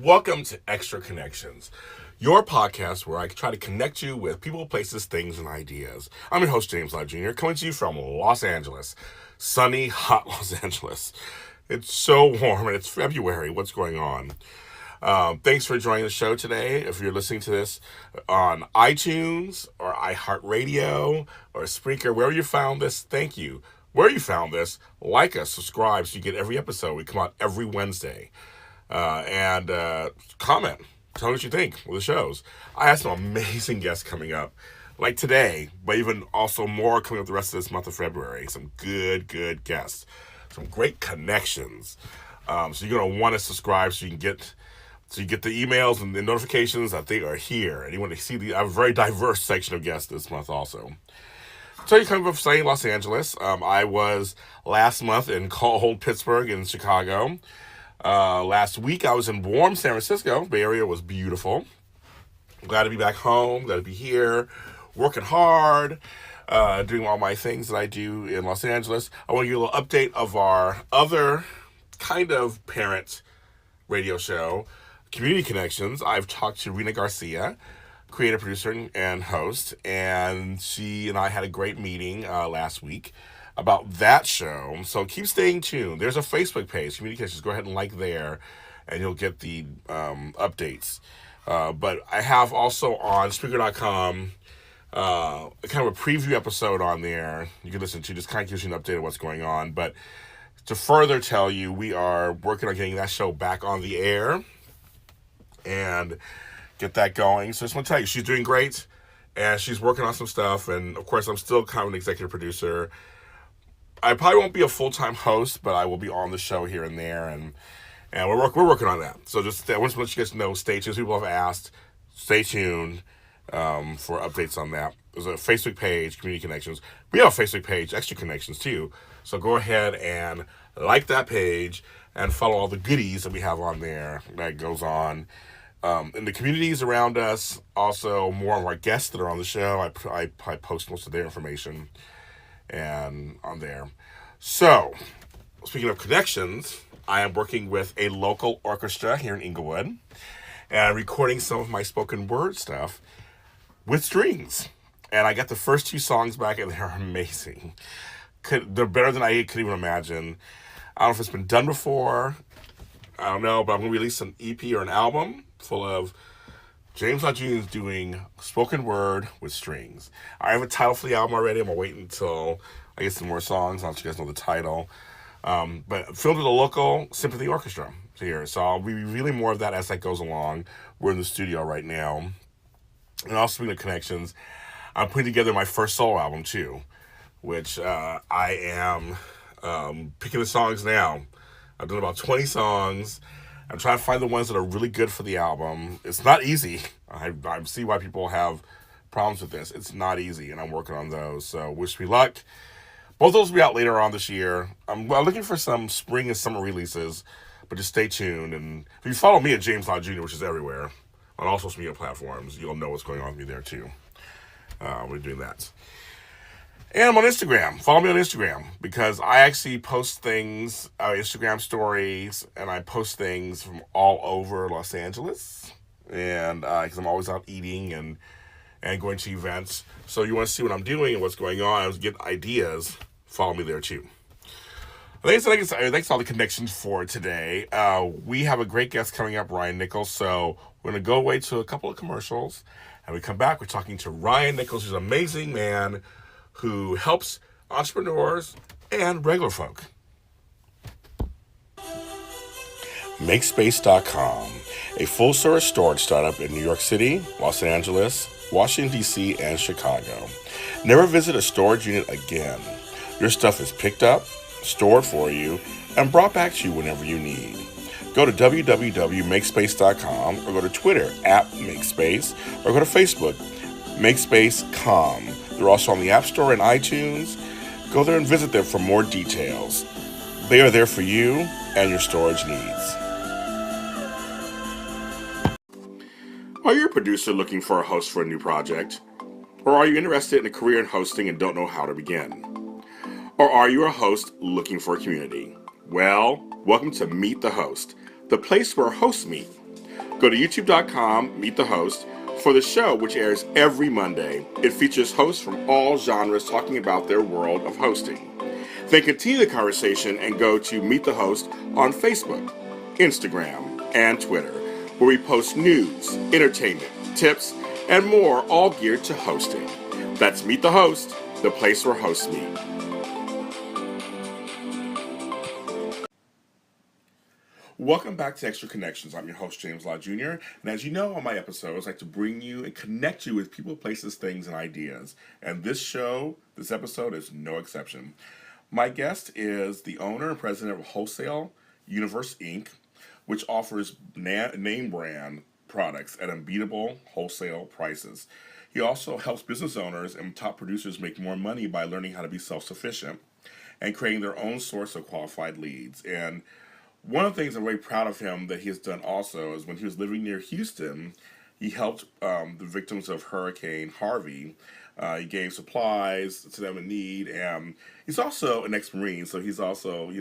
Welcome to Extra Connections, your podcast where I try to connect you with people, places, things, and ideas. I'm your host, James Lott Jr., coming to you from Los Angeles. Sunny, hot Los Angeles. It's so warm and it's February. What's going on? Thanks for joining the show today. If you're listening to this on iTunes or iHeart Radio or Spreaker, wherever you found this, thank you. Where you found this, like us, subscribe so you get every episode. We come out every Wednesday. And comment. Tell me what you think of the shows. I have some amazing guests coming up, like today, but even also more coming up the rest of this month of February. Some good guests. Some great connections. So you're going to want to subscribe so you get the emails and the notifications that they are here. And you want to see I have a very diverse section of guests this month also. So you're coming from sunny Los Angeles. I was last month in cold Pittsburgh and Chicago. Last week I was in warm San Francisco. Bay Area was beautiful. Glad to be back home. Glad to be here, working hard, doing all my things that I do in Los Angeles. I want to give you a little update of our other kind of parent radio show, Community Connections. I've talked to Rena Garcia, creative producer and host, and she and I had a great meeting last week about that show. So keep staying tuned. There's a Facebook page, Communications. Go ahead and like there, and you'll get the updates. But I have also on Spreaker.com kind of a preview episode on there you can listen to. Just kind of gives you an update of what's going on. But to further tell you, we are working on getting that show back on the air and get that going. So I just want to tell you, she's doing great, and she's working on some stuff. And, of course, I'm still kind of an executive producer. I probably won't be a full-time host, but I will be on the show here and there, and we're working on that. So just I want to let you guys know, stay tuned. People have asked, stay tuned for updates on that. There's a Facebook page, Community Connections. We have a Facebook page, Extra Connections, too. So go ahead and like that page and follow all the goodies that we have on there that goes on in the communities around us. Also, more of our guests that are on the show, I post most of their information and on there. So, speaking of connections, I am working with a local orchestra here in Inglewood and recording some of my spoken word stuff with strings. And I got the first two songs back, and they're amazing. They're better than I could even imagine. I don't know if it's been done before. I don't know, but I'm going to release an EP or an album full of James Lott Jr. is doing spoken word with strings. I have a title for the album already. I'm going to wait until I get some more songs. I'll let you guys know the title. But filmed with a local symphony orchestra here. So I'll be revealing more of that as that goes along. We're in the studio right now. And also speaking of connections, I'm putting together my first solo album too, which I am picking the songs now. I've done about 20 songs. I'm trying to find the ones that are really good for the album. It's not easy. I see why people have problems with this. It's not easy, and I'm working on those. So wish me luck. Both of those will be out later on this year. I'm looking for some spring and summer releases, but just stay tuned. And if you follow me at James Lott Jr., which is everywhere, on all social media platforms, you'll know what's going on with me there too. We're doing that. And I'm on Instagram. Follow me on Instagram because I actually post things, Instagram stories, and I post things from all over Los Angeles. And because I'm always out eating and going to events. So you want to see what I'm doing and what's going on and get ideas, follow me there too. Thanks for all the connections for today. We have a great guest coming up, Ryan Nichols. So we're going to go away to a couple of commercials. And we come back, we're talking to Ryan Nichols, who's an amazing man who helps entrepreneurs and regular folk. MakeSpace.com, a full-service storage startup in New York City, Los Angeles, Washington, D.C., and Chicago. Never visit a storage unit again. Your stuff is picked up, stored for you, and brought back to you whenever you need. Go to www.makespace.com or go to Twitter @MakeSpace or go to Facebook, MakeSpace.com. They're also on the App Store and iTunes. Go there and visit them for more details. They are there for you and your storage needs. Are you a producer looking for a host for a new project? Or are you interested in a career in hosting and don't know how to begin? Or are you a host looking for a community? Well, welcome to Meet the Host, the place where hosts meet. Go to youtube.com, meet the host, for the show, which airs every Monday. It features hosts from all genres talking about their world of hosting. Then continue the conversation and go to Meet the Host on Facebook, Instagram, and Twitter, where we post news, entertainment, tips, and more, all geared to hosting. That's Meet the Host, the place where hosts meet. Welcome back to Extra Connections. I'm your host, James Law Jr. And as you know, on my episodes, I like to bring you and connect you with people, places, things, and ideas. And this episode is no exception. My guest is the owner and president of Wholesale Universe Inc., which offers name brand products at unbeatable wholesale prices. He also helps business owners and top producers make more money by learning how to be self-sufficient and creating their own source of qualified leads. And one of the things I'm very proud of him that he has done also is when he was living near Houston, he helped the victims of Hurricane Harvey. He gave supplies to them in need, and he's also an Ex Marine, so he's also,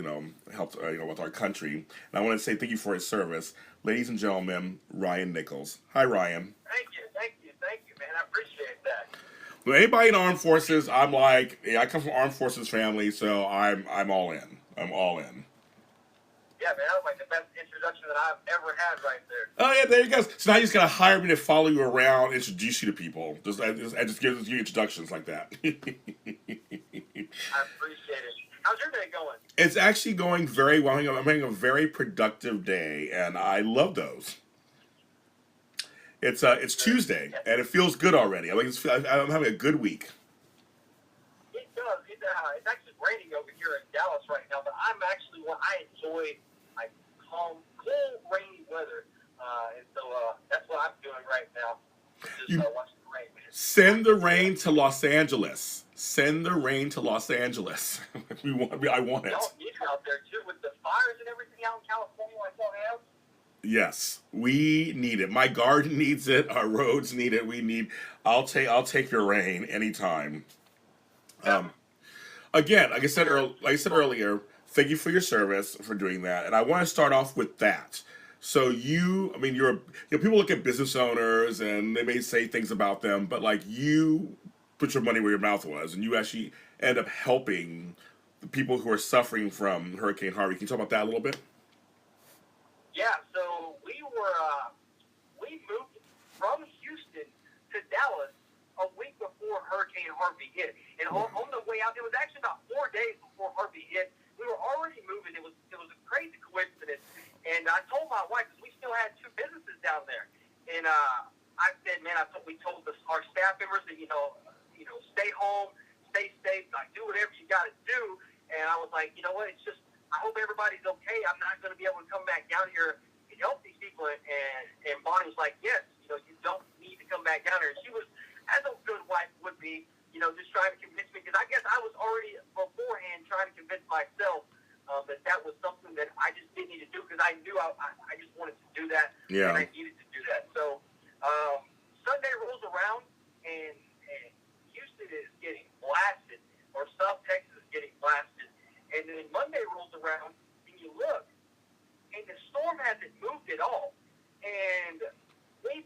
helped with our country. And I want to say thank you for his service, ladies and gentlemen, Ryan Nichols. Hi, Ryan. Thank you, man. I appreciate that. Well, anybody in armed forces, I'm like, I come from armed forces family, so I'm all in. I'm all in. Yeah, man, that was like the best introduction that I've ever had right there. Oh, yeah, there you go. So now you just got to hire me to follow you around, introduce you to people. I just give you introductions like that. I appreciate it. How's your day going? It's actually going very well. I'm having a very productive day, and I love those. It's Tuesday, and it feels good already. I'm having a good week. It does. It's actually raining over here in Dallas right now, but I enjoy like calm, cool, rainy weather, and so that's what I'm doing right now. Just watching the rain, man. Send the rain to Los Angeles. Send the rain to Los Angeles. I want it. Y'all need it out there too with the fires and everything out in California like y'all have. Yes, we need it. My garden needs it. Our roads need it. I'll take your rain anytime. Again, like I said earlier, thank you for your service, for doing that. And I want to start off with that. So people look at business owners and they may say things about them, but like you put your money where your mouth was, and you actually end up helping the people who are suffering from Hurricane Harvey. Can you talk about that a little bit? Yeah, so we moved from Houston to Dallas a week before Hurricane Harvey hit. And on the way out, it was actually about 4 days before Harvey hit. We were already moving. It was a crazy coincidence. And I told my wife, because we still had two businesses down there. And I said, man, we told our staff members that, stay home, stay safe, like do whatever you got to do. And I was like, you know what, it's just, I hope everybody's okay. I'm not going to be able to come back down here and help these people. And Bonnie was like, yes, you don't need to come back down here. And she was, as a good wife would be, just trying to convince me. Because I guess I was already beforehand trying to convince myself that was something that I just didn't need to do, because I knew I just wanted to do that. Yeah. And I needed to do that. So Sunday rolls around, and Houston is getting blasted, or South Texas is getting blasted. And then Monday rolls around, and you look, and the storm hasn't moved at all. And we,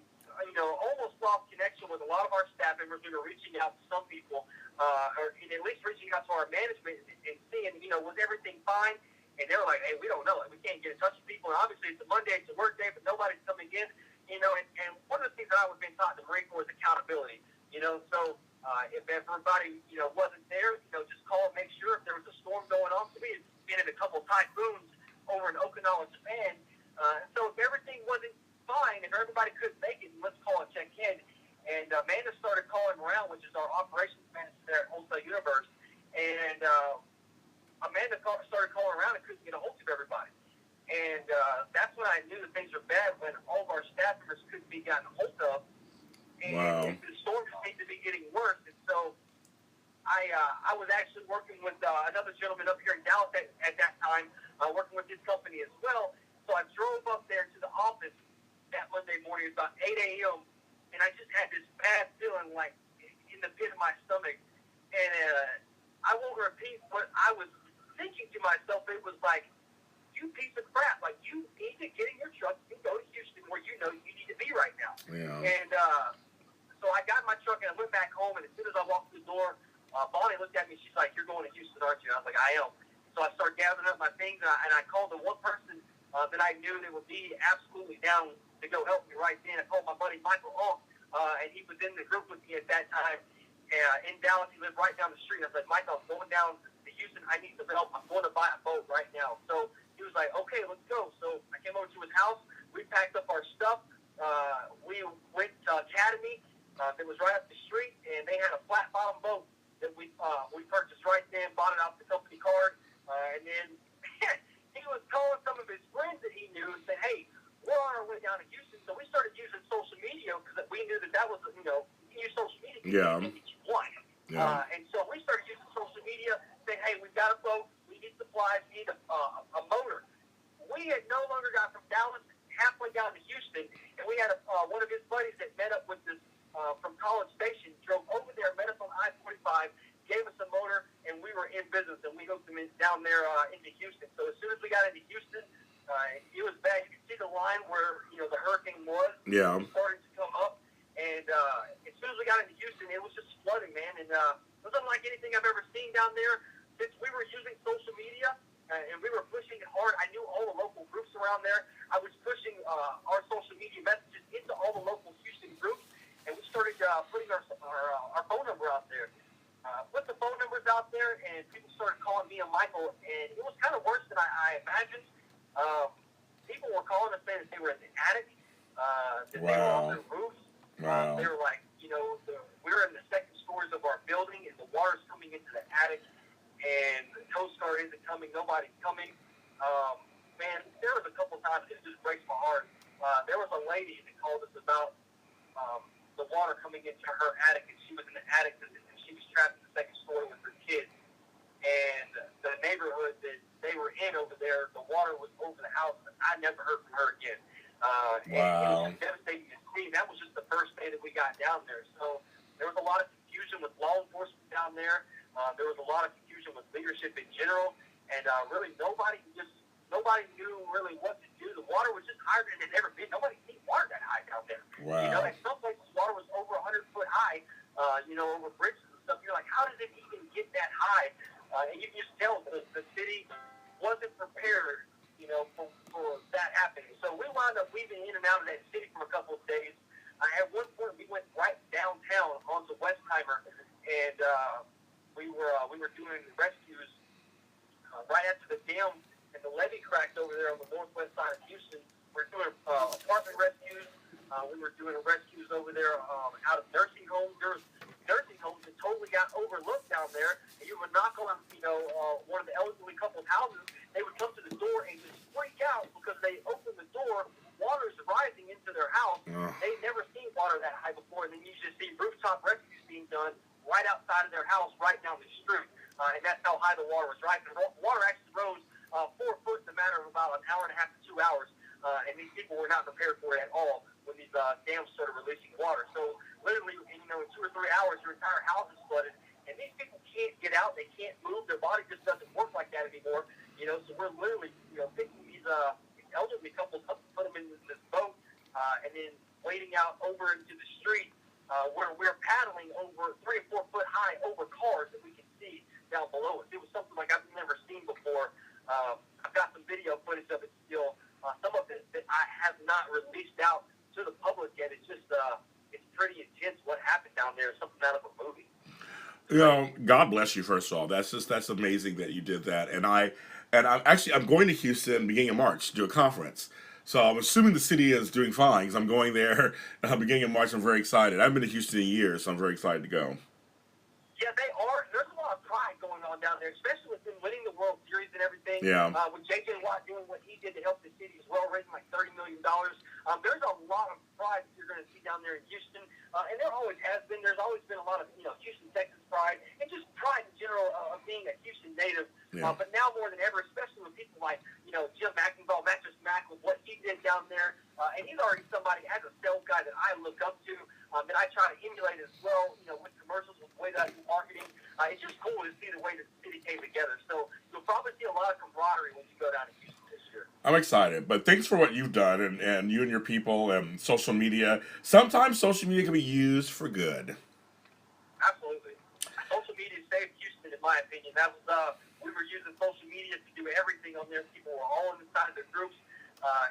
almost lost connection with a lot of our staff members. We were reaching out to some people, or at least reaching out to our management and seeing, was everything fine? And they were like, hey, we don't know. We can't get in touch with people. And obviously, it's a Monday, it's a work day, but nobody's coming in. And one of the things that I was being taught in the Marine Corps is accountability. So if everybody, wasn't there, just call and make sure if there was a storm going on. So we had been in a couple typhoons over in Okinawa, Japan. So if everything wasn't fine, if everybody couldn't make it, let's call and check in. And Amanda started calling around, which is our operations manager there at Wholesale Universe. And Amanda started calling around and couldn't get a hold of everybody. And that's when I knew that things were bad, when all of our staff members couldn't be gotten a hold of. And wow. The storm seemed to be getting worse. And so I was actually working with another gentleman up here in Dallas at that time, working with his company as well. So I drove up there to the office that Monday morning. It was about 8 a.m., and I just had this bad feeling, like, in the pit of my stomach. And I won't repeat what I was thinking to myself. It was like, you piece of crap. Like, you need to get in your truck and go to Houston, where Yeah. And so I got in my truck and I went back home. And as soon as I walked through the door, Bonnie looked at me. She's like, "You're going to Houston, aren't you?" I was like, "I am." So I started gathering up my things, and I called the one person that I knew that would be absolutely down to go help me right then. I called my buddy Michael Hall, and he was in the group with me at that time. In Dallas, he lived right down the street. I said, "Michael, I'm going down to Houston. I need some help. I'm going to buy a boat right now." So he was like, "Okay, let's go." So I came over to his house. We packed up our stuff. We went to Academy. That was right up the street, and they had a flat bottom boat that we purchased right then, bought it off the company card, and then he was calling some of his friends that he knew and said, "Hey, we're on our way down to Houston." So we started using social media because we knew that was, you use social media. Yeah. Yeah. And so we started using social media, saying, "Hey, we've got a boat, we need supplies, we need a motor." We had no longer got from Dallas halfway down to Houston, and we had one of his buddies that met up with this from College Station, drove over there, met us on I-45, gave us a motor, and we were in business, and we hooked them down there into Houston. So as soon as we got into Houston, it was bad. You could see the line where the hurricane was. Yeah. It started to come up, and as soon as we got into Houston, it was just flooding, man, and it was unlike anything I've ever seen down there. Since we were using social media and we were pushing it hard, I knew all the local groups around there. I was pushing our social media messages into all the local Houston groups, and we started putting our phone number out there. Put the phone numbers out there, and people started calling me and Michael, and it was kind of worse than I imagined. People were calling us saying that they were in the attic, that they were on their roofs. Wow. They were like, we're in the second stories of our building, and the water's coming into the attic, and the Coast Guard isn't coming, nobody's coming. Man, there was a couple times it just breaks my heart. There was a lady that called us about the water coming into her attic, and she was in the attic, and she was trapped in the second story with her kids. And the neighborhood that they were in over there, the water was over the house, and I never heard from her again. Wow. And it was just devastating to see. That was just the first day that we got down there. So there was a lot of confusion with law enforcement down there. There was a lot of confusion with leadership in general, and really nobody knew really what to do. The water was just higher than it had ever been. Nobody seen water that high down there. Wow. At some places water was over 100 foot high. Over bridges and stuff. You're like, how did it even get that high? And you can just tell the city wasn't prepared, for that happening. So we wound up weaving in and out of that city for a couple of days. At one point, we went right downtown onto Westheimer, and we were doing rescues right after the dam and the levee cracked over there on the northwest side of Houston. We're doing apartment rescues. We were doing rescues over there out of nursing homes. There was nursing homes that totally got overlooked down there. And you would knock on, one of the elderly couple's houses. They would come to the door and just freak out because they opened the door. Water is rising into their house. They'd never seen water that high before. And then you just see rooftop rescues being done right outside of their house, right down the street. And that's how high the water was rising. The water actually rose 4 foot in a matter of about an hour and a half to 2 hours. And these people were not prepared for it at all when these dams started releasing water. So literally, in 2 or 3 hours, your entire house is flooded. And these people can't get out. They can't move. Their body just doesn't work like that anymore. So we're literally, picking these elderly couples up, put them in this boat, and then wading out over into the street where we're paddling over 3 or 4 foot high over cars that we can see down below us. It was something like I've never seen before. I've got some video footage of it still. Some of it that I have not released out to the public yet. It's just, it's pretty intense what happened down there. Something out of a movie. God bless you. First of all, that's amazing that you did that. And I'm going to Houston beginning of March to do a conference. So I'm assuming the city is doing fine because I'm going there beginning of March. I'm very excited. I haven't been to Houston in years, so I'm very excited to go. Yeah, they are. There's a lot of pride going on down there, especially with them winning the World Series and everything. Yeah. With J.J. Watt doing what he did to help the city as well, raising like $30 million. There's a lot of pride that you're going to see down there in Houston, and there always has been. There's always been a lot of Houston, Texas pride, and just pride in general of being a Houston native. Yeah. But now more than ever, especially with people like Jim McInville, Mattress Mac, with what he did down there, and he's already somebody as a sales guy that I look up to, that I try to emulate as well. With commercials, with the way that I do marketing. It's just cool to see the way that the city came together. So you'll probably see a lot of camaraderie when you go down to Houston this year. I'm excited, but thanks for what you've done, and you and your people and social media. Sometimes social media can be used for good. Absolutely. Social media saved Houston, in my opinion. That was we were using social media to do everything on there. People were all inside their groups,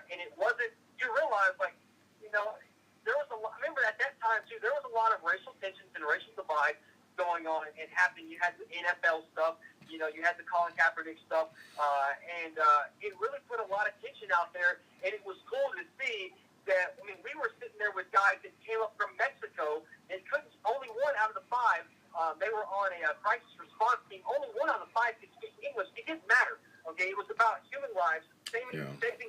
and it wasn't. You realize, like, you know, there was a lot. Remember at that time too, there was a lot of racial tensions and racial divide going on and happening. You had the NFL stuff. You know, you had the Colin Kaepernick stuff, and it really put a lot of tension out there. And it was cool to see that. I mean, we were sitting there with guys that came up from Mexico and couldn't. Only one out of the five. They were on a crisis response team. Only one out of the five could speak English. It didn't matter. Okay, it was about human lives, saving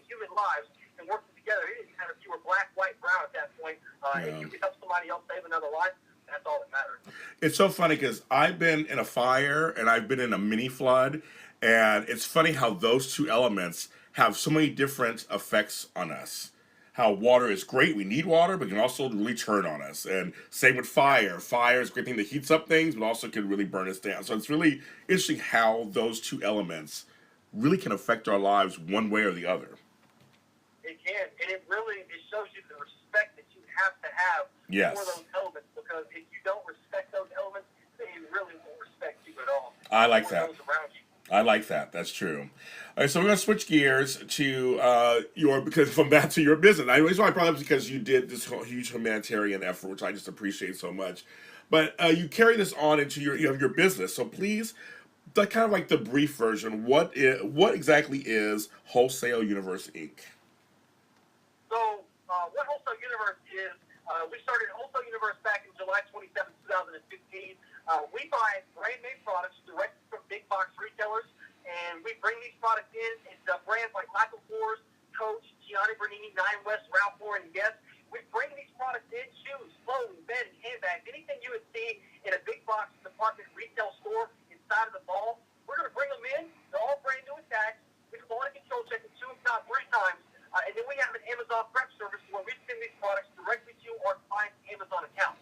human lives, and working together. It didn't matter if you were black, white, brown at that point. If you could help somebody else save another life, that's all that mattered. It's so funny because I've been in a fire and I've been in a mini flood, and it's funny how those two elements have so many different effects on us. How water is great, we need water, but can also really turn on us. And same with fire. Fire is a great thing that heats up things, but also can really burn us down. So it's really interesting how those two elements really can affect our lives one way or the other. It can, and it shows you the respect that you have to have for those elements. Because if you don't respect those elements, they really won't respect you at all. I like that. Those around you. I like that. That's true. All right, so we're gonna switch gears to because from that to your business. The reason why I brought it up is because you did this whole huge humanitarian effort, which I just appreciate so much. But you carry this on into your business. So please, kind of like the brief version. What exactly is Wholesale Universe Inc.? So what Wholesale Universe is? We started Wholesale Universe back in July 27, 2015. We buy brand name products direct from big box retailers, and we bring these products in. It's brands like Michael Kors, Coach, Gianni Bernini, Nine West, Ralph Lauren, and Guess. We bring these products in: shoes, clothing, bedding, handbags, anything you would see in a big box department retail store inside of the mall. We're going to bring them in. They're all brand new and tagged. We can go on a control check it 2, if not 3 times. And then we have an Amazon prep service where we send these products directly to our client's Amazon account.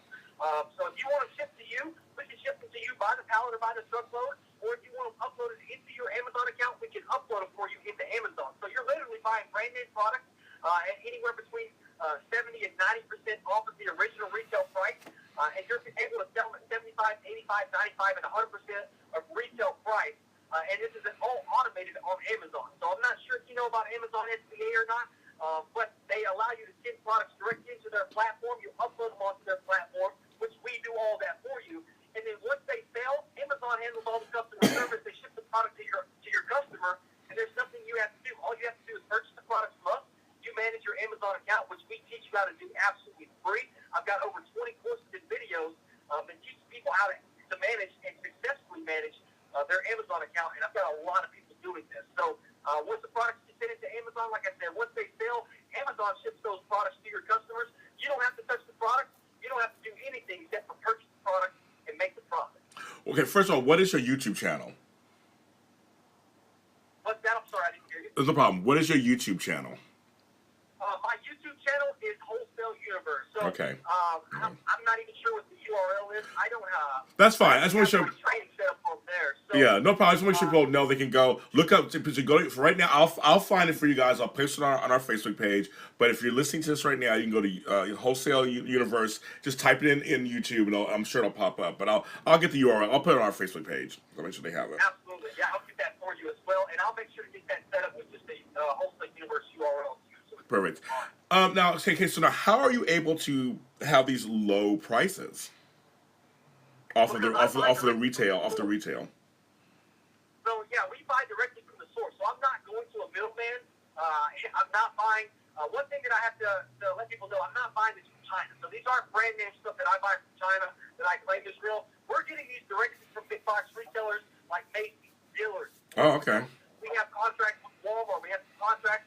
So if you want them shipped to you, we can ship them to you by the pallet or by the truckload. Or if you want them uploaded into your Amazon account, we can upload them for you into Amazon. So you're literally buying brand name products at anywhere between 70 and 90% off of the original retail price. And you're able to sell them at 75, 85, 95, and 100% of retail price. And this is all automated on Amazon. So I'm not sure if you know about Amazon SBA or not, but they allow you to send products directly into their platform. You upload them onto their platform, which we do all that for you. And then once they sell, Amazon handles all the customer service. They ship the product to your customer, and there's nothing you have to do. All you have to do is purchase the products from us. You manage your Amazon account, which we teach you how to do absolutely free. I've got over 20 courses and videos that teach people how to manage and successfully manage their Amazon account, and I've got a lot of people doing this. So once the products get sent into Amazon, like I said, once they sell, Amazon ships those products to your customers. You don't have to touch the product. You don't have to do anything except for purchase the product and make the profit. Okay, first of all, what is your YouTube channel? What's that? I'm sorry, I didn't hear you. There's no problem. What is your YouTube channel? My YouTube channel is Wholesale Universe. So Okay. I'm not even sure what the URL is. I don't have. That's fine. I just want to show. Training set up on there. So, Yeah, no problem. I just want to make sure people know they can go look up. So go for right now. I'll find it for you guys. I'll post it on our Facebook page. But if you're listening to this right now, you can go to Wholesale Universe. Just type it in YouTube, and I'm sure it'll pop up. But I'll get the URL. I'll put it on our Facebook page. I'll make sure they have it. Absolutely. Yeah, I'll get that for you as well, and I'll make sure to get that set up with just the Wholesale Universe URL. Perfect. Now, okay. So now, how are you able to have these low prices off the retail? So yeah, we buy directly from the source. So I'm not going to a middleman. I'm not buying. One thing that I have to let people know, I'm not buying this from China. So these aren't brand name stuff that I buy from China that I claim is real. We're getting these directly from big box retailers like Macy's, dealers. Oh, okay. We have contracts with Walmart. We have contracts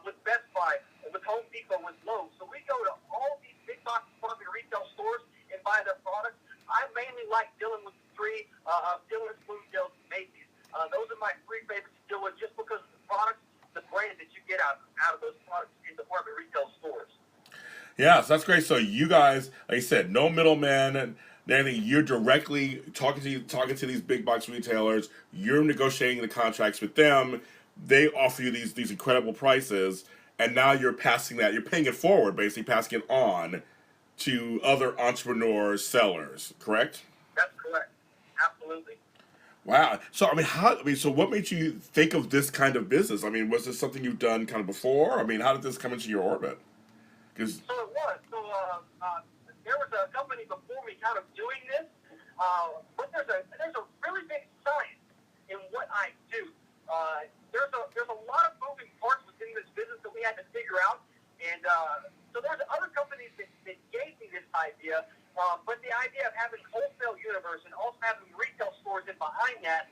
with Best Buy, with Home Depot, with Lowe's. So we go to all these big box department retail stores and buy their products. I mainly like dealing with the three Dillon's, Bloomingdale's, and Macy's. Those are my 3 favorites to deal with just because of the products, the brand that you get out of those products in department retail stores. Yeah, so that's great. So you guys, like I said, no middleman and anything. You're directly talking to these big box retailers. You're negotiating the contracts with them. they offer you these incredible prices, and now you're passing that, you're paying it forward, basically passing it on to other entrepreneurs, sellers, correct? That's correct. Absolutely. Wow. So I mean, so what made you think of this kind of business? I mean, was this something you've done kind of before? I mean, how did this come into your orbit? Because So it was. So there was a company before me kind of doing this, but there's a really big science in what I do. There's a lot of moving parts within this business that we had to figure out, and so there's other companies that gave me this idea. But the idea of having wholesale universe and also having retail stores in behind that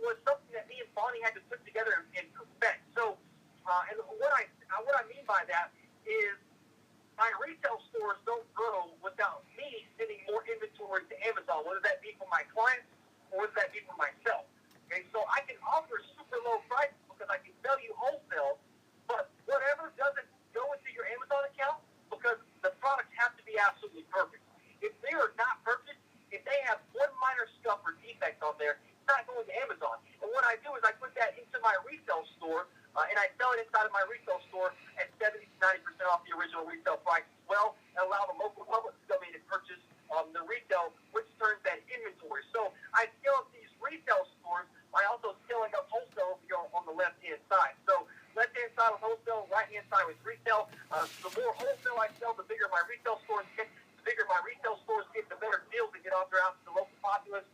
was something that me and Bonnie had to put together and perfect. So, and what I mean by that is my retail stores don't grow without me sending more inventory to Amazon, whether that be for my clients or whether that be for myself. Okay, so I can offer super low prices because I can sell you wholesale, but whatever doesn't go into your Amazon account, because the products have to be absolutely perfect. If they are not perfect, if they have one minor scuff or defect on there, it's not going to Amazon. And what I do is I put that into my retail store, and I sell it inside of my retail store at 70 to 90% off the original retail price as well, and allow the local public to come in and purchase the retail, which turns that inventory. So I scale up these retail stores by also scaling up wholesale if you're on the left-hand side. So left-hand side with wholesale, right-hand side with retail. The more wholesale I sell, the bigger my retail stores get. The bigger my retail stores get, the better deals to get out there out to the local populace,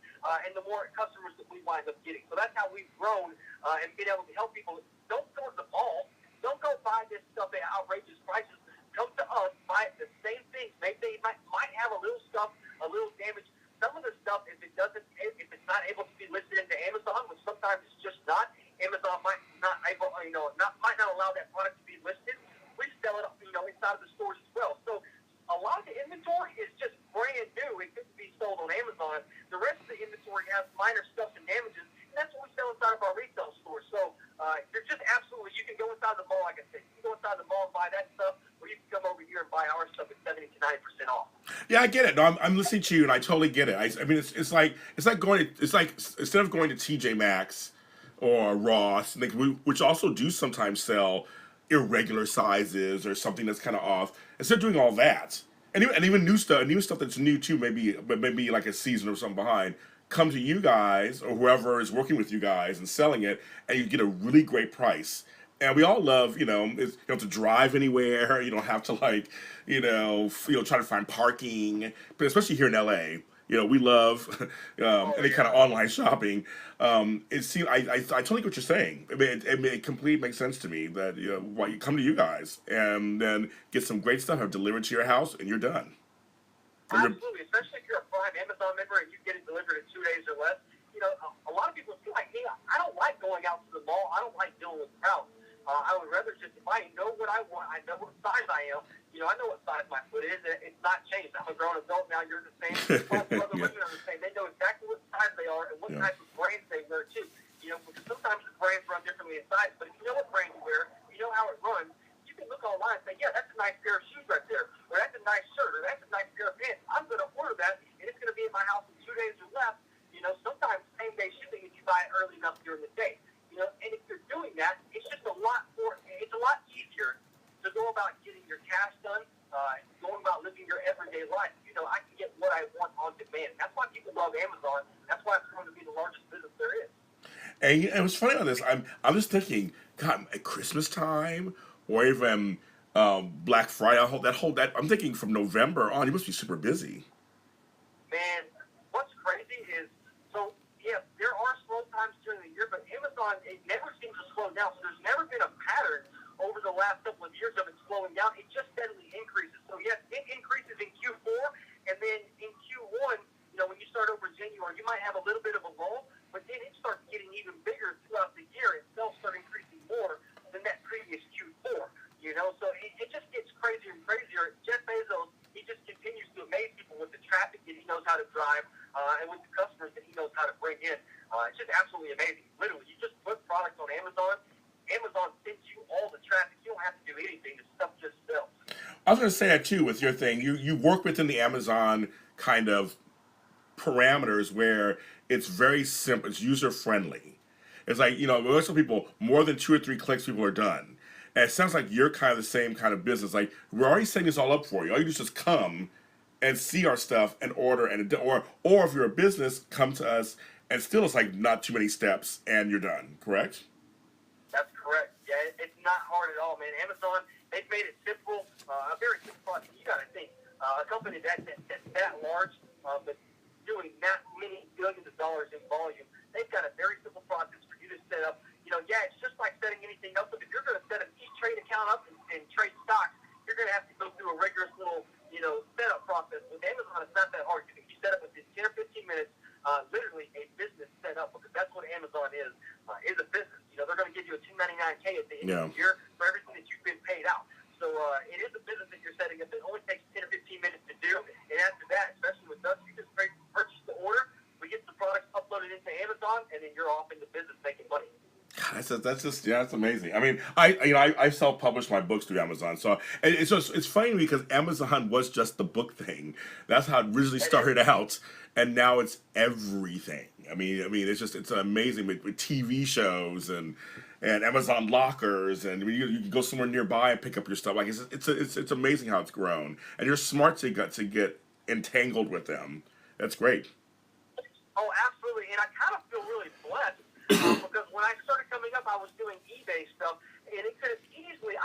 and the more customers that we wind up getting. So that's how we've grown and been able to help people. Don't go to the mall. Don't go buy this stuff at outrageous prices. Come to us, buy the same things. Maybe they might have a little stuff, a little damage. Some of the stuff, if it's not able to be listed into Amazon, which sometimes it's just not, Amazon might not allow that product to be listed. We sell it, inside of the stores as well. So a lot of the inventory is just brand new. It couldn't be sold on Amazon. The rest of the inventory has minor scuffs and damages, and that's what we sell inside of our retail stores. So you're just absolutely, you can go inside the mall, like I said. You can go inside the mall and buy that stuff, or you can come over here and buy our stuff at 70 to 90% off. yeah, I get it. No, I'm listening to you, and I totally get it. I mean, it's like instead of going to TJ Maxx or Ross, which also do sometimes sell irregular sizes or something that's kind of off. Instead of doing all that, and even new stuff that's new too, maybe like a season or something behind, come to you guys or whoever is working with you guys and selling it, and you get a really great price. And we all love, you don't have to drive anywhere. You don't have to try to find parking. But especially here in LA, we love any kind of online shopping. I totally get what you're saying. It completely makes sense to me that why you come to you guys and then get some great stuff, have it delivered to your house, and you're done. Absolutely, especially if you're a Prime Amazon member and you get it delivered in 2 days or less. A lot of people feel like me. I don't like going out to the mall. I don't like dealing with crowds. I would rather just, if I know what I want, I know what size I am. I know what size my foot is. It's not changed. I'm a grown adult now. You're the same. All the other women are the same. They know exactly what size they are and what type of brands they wear too. Because sometimes the brands run differently in size. But if you know what brand you wear, you know how it runs. You can look online and say, yeah, that's a nice pair of shoes right there, or that's a nice shirt, or that's a nice pair of pants. I'm going to order that, and it's going to be in my house in 2 days or less. Sometimes same day shipping if you buy it early enough during the day. And if you're doing that, it's just a lot easier to go about getting your cash done, going about living your everyday life. I can get what I want on demand. That's why people love Amazon. That's why it's going to be the largest business there is. And it was funny on this. I'm just thinking, God, at Christmas time or even Black Friday, that I'm thinking from November on, you must be super busy. Man, what's crazy is, so yeah, there are slow times during the year, but Amazon, it never seems to slow down. So there's never been a pattern over the last couple of years of it slowing down. It just steadily increases. So yes, it increases in Q4, and then in Q1, when you start over January, you might have a little bit of a lull, but then it starts getting even bigger throughout the year. Itself start increasing more than that previous Q4. So it just gets crazier and crazier. Jeff Bezos, he just continues to amaze people with the traffic that he knows how to drive, and with the customers that he knows how to bring in. It's just absolutely amazing. Literally, you just put products on Amazon. Amazon sends you all the traffic. You don't have to do anything. The stuff just sells. I was going to say that too with your thing. You work within the Amazon kind of parameters where it's very simple, it's user friendly. It's like, most of people, more than 2 or 3 clicks, people are done. And it sounds like you're kind of the same kind of business. Like, we're already setting this all up for you. All you do is just come and see our stuff and order, or if you're a business, come to us, and still it's like not too many steps and you're done. Correct? That's correct. Yeah, it's not hard at all, man. Amazon, they've made it simple, a very simple process. You got to think, a company that's that large, but doing that many billions of dollars in volume, they've got a very simple process for you to set up. It's just like setting anything else up. If you're going to set an E-Trade account up and trade stocks, you're going to have to go through a rigorous little, setup process. With Amazon, it's not that hard. You can be set up within 10 or 15 minutes, literally a business set up, because that's what Amazon is a business. They're going to give you a $299K at the end of the year for everything that you've been paid out. So it is a business that you're setting up. It only takes 10 or 15 minutes to do. And after that, especially with us, you just purchase the order, we get the products uploaded into Amazon, and then you're off into business making money. That's amazing. I mean, I self-publish my books through Amazon, so it's funny because Amazon was just the book thing. That's how it originally started out, and now it's everything. I mean, it's amazing with TV shows and Amazon lockers, and you can go somewhere nearby and pick up your stuff. Like it's amazing how it's grown, and you're smart to get entangled with them. That's great. Oh, absolutely, and I kind of feel really blessed. Because when I started coming up, I was doing eBay stuff, and I could have easily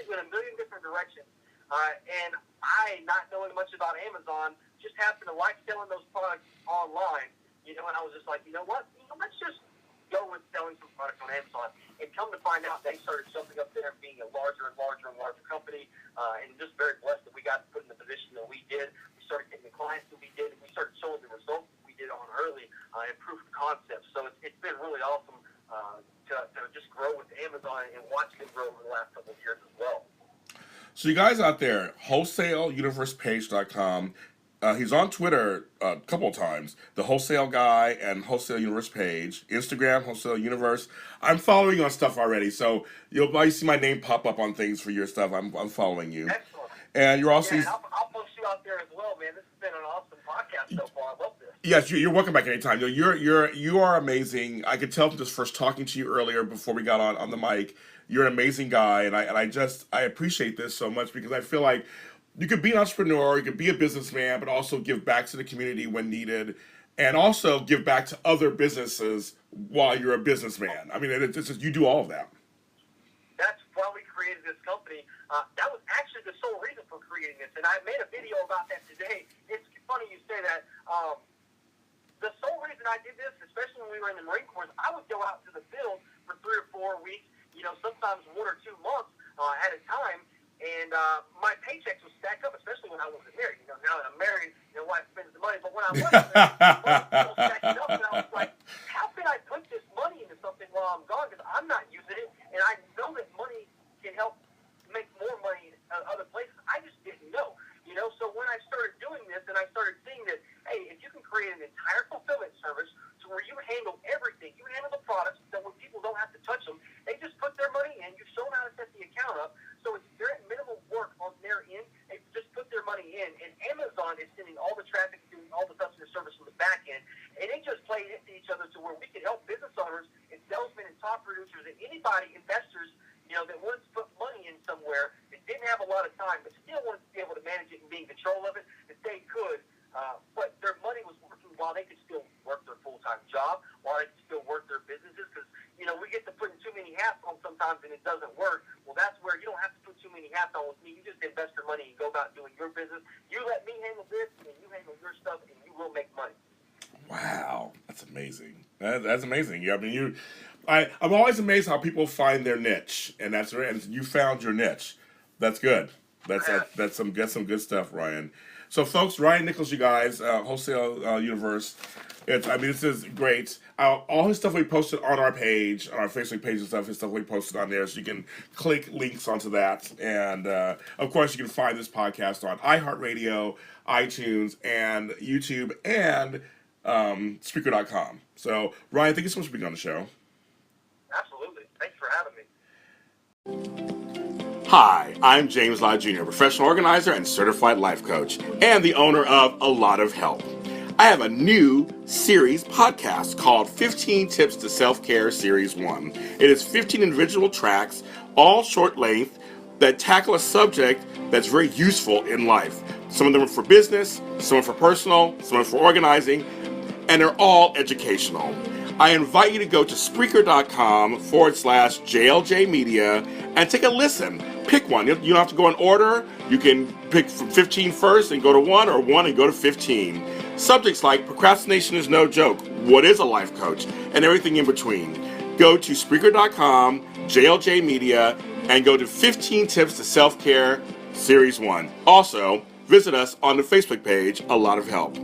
went a million different directions. And I, not knowing much about Amazon, just happened to like selling those products online. And I was just like, you know what? Let's just go with selling some products on Amazon. And come to find out, they started jumping up there and being a larger and larger and larger company. And just very blessed that we got put in the position that we did. We started getting the clients that we did, and we started showing the results that we did on early and proof of concept. So it's been really awesome to just grow with Amazon and watch it grow over the last couple of years as well. So you guys out there, wholesaleuniversepage.com. He's on Twitter a couple of times, the Wholesale Guy and Wholesale Universe page. Instagram, Wholesale Universe. I'm following you on stuff already, so you'll probably see my name pop up on things for your stuff. I'm following you. Excellent. And you're also... Yeah, I'll post you out there as well, man. This has been an awesome podcast so far. I love this. Yes, you're welcome back anytime. You are amazing. I could tell from just first talking to you earlier before we got on the mic. You're an amazing guy, and I appreciate this so much because I feel like you could be an entrepreneur, you could be a businessman, but also give back to the community when needed, and also give back to other businesses while you're a businessman. I mean, it's just, you do all of that. That's why we created this company. That was actually the sole reason for creating this, and I made a video about that today. It's funny you say that. The sole reason I did this, especially when we were in the Marine Corps, I would go out to the field for 3 or 4 weeks, sometimes 1 or 2 months at a time, and my paychecks would stack up, especially when I wasn't married. Now that I'm married, wife spends the money, but when I wasn't married, it was stacking up, and I was like, how can I put this money into something while I'm gone, because I'm not using it, and I know that money can help make more money in other places. I just didn't know. So when I started doing this and I started seeing that, hey, if you can create an entire fulfillment service to where you handle everything, you handle the products, so when people don't have to touch them, they just put their money in, you show them how to set the account up, so it's very minimal work on their end, they just put their money in, and Amazon is sending all the traffic, doing all the customer service on the back end, and they just play into each other to where we can help business owners and salesmen and top producers and anybody, investors, that wants to put money in somewhere that didn't have a lot of time, but still wanted to be able to manage it and be in control of it, that they could, but their money was working while they could still work their full-time job, while they could still work their businesses, because, we get to putting too many hats on sometimes and it doesn't work. Well, that's where you don't have to put too many hats on with me. You just invest your money and go about doing your business. You let me handle this, and you handle your stuff, and you will make money. Wow, that's amazing. That's amazing. I mean, I'm always amazed how people find their niche, and that's right. And you found your niche. That's good. That's some good stuff, Ryan. So, folks, Ryan Nichols, you guys, Wholesale Universe. This is great. All his stuff we posted on our page, on our Facebook page and stuff. His stuff we posted on there, so you can click links onto that. And of course, you can find this podcast on iHeart Radio, iTunes, and YouTube, and Spreaker.com. So, Ryan, thank you so much for being on the show. Absolutely. Thanks for having me. Hi, I'm James Lott Jr., professional organizer and certified life coach, and the owner of A Lot of Help. I have a new series podcast called 15 Tips to Self-Care Series 1. It is 15 individual tracks, all short length, that tackle a subject that's very useful in life. Some of them are for business, some are for personal, some are for organizing, and they're all educational. I invite you to go to Spreaker.com/JLJ Media and take a listen. Pick one. You don't have to go in order. You can pick from 15 first and go to 1, or 1 and go to 15. Subjects like procrastination is no joke, what is a life coach, and everything in between. Go to Spreaker.com/JLJ Media and go to 15 Tips to Self-Care Series 1. Also, visit us on the Facebook page, A Lot of Help.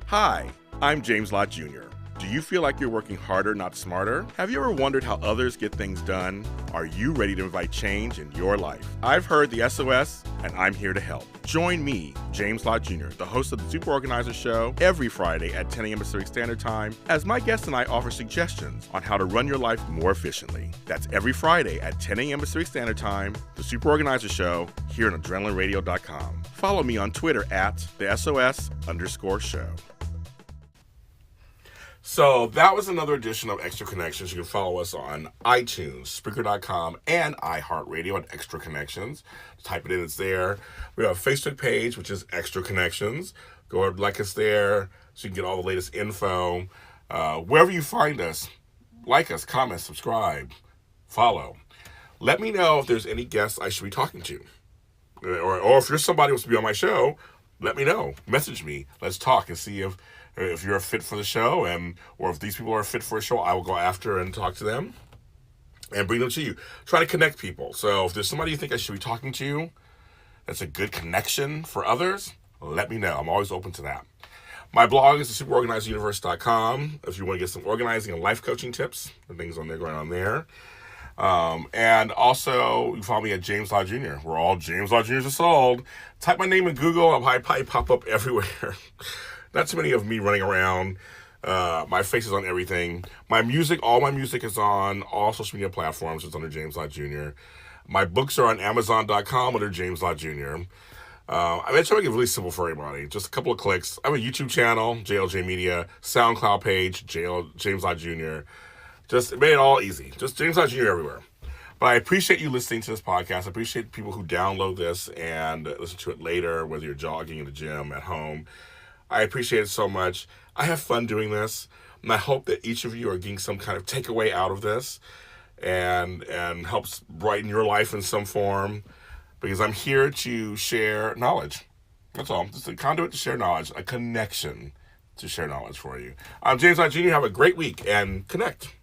Hi, I'm James Lott Jr. Do you feel like you're working harder, not smarter? Have you ever wondered how others get things done? Are you ready to invite change in your life? I've heard the SOS, and I'm here to help. Join me, James Lott Jr., the host of the Super Organizer Show, every Friday at 10 a.m. Pacific Standard Time, as my guests and I offer suggestions on how to run your life more efficiently. That's every Friday at 10 a.m. Pacific Standard Time, the Super Organizer Show, here on AdrenalineRadio.com. Follow me on Twitter at the SOS_show. So that was another edition of Extra Connections. You can follow us on iTunes, Spreaker.com, and iHeart Radio at Extra Connections. Type it in, it's there. We have a Facebook page, which is Extra Connections. Go and like us there so you can get all the latest info. Wherever you find us, like us, comment, subscribe, follow. Let me know if there's any guests I should be talking to. Or if you're somebody who wants to be on my show, let me know. Message me. Let's talk and see if you're a fit for the show, or if these people are a fit for a show. I will go after and talk to them and bring them to you. Try to connect people. So if there's somebody you think I should be talking to that's a good connection for others, let me know. I'm always open to that. My blog is superorganizeruniverse.com if you want to get some organizing and life coaching tips and things on there going on there. And also, you can follow me at James Lott Jr. We're all James Lott Jr.'s are sold. Type my name in Google. I'll probably pop up everywhere. Not too many of me running around. My face is on everything. My music, all my music is on all social media platforms. It's under James Lott Jr. My books are on Amazon.com under James Lott Jr. I try to make it really simple for everybody. Just a couple of clicks. I have a YouTube channel, JLJ Media, SoundCloud page, James Lott Jr. Just made it all easy. Just James Lott Jr. everywhere. But I appreciate you listening to this podcast. I appreciate people who download this and listen to it later, whether you're jogging in the gym, at home. I appreciate it so much. I have fun doing this, and I hope that each of you are getting some kind of takeaway out of this and helps brighten your life in some form, because I'm here to share knowledge. That's all. Just a conduit to share knowledge, a connection to share knowledge for you. I'm James Lott Jr. Have a great week and connect.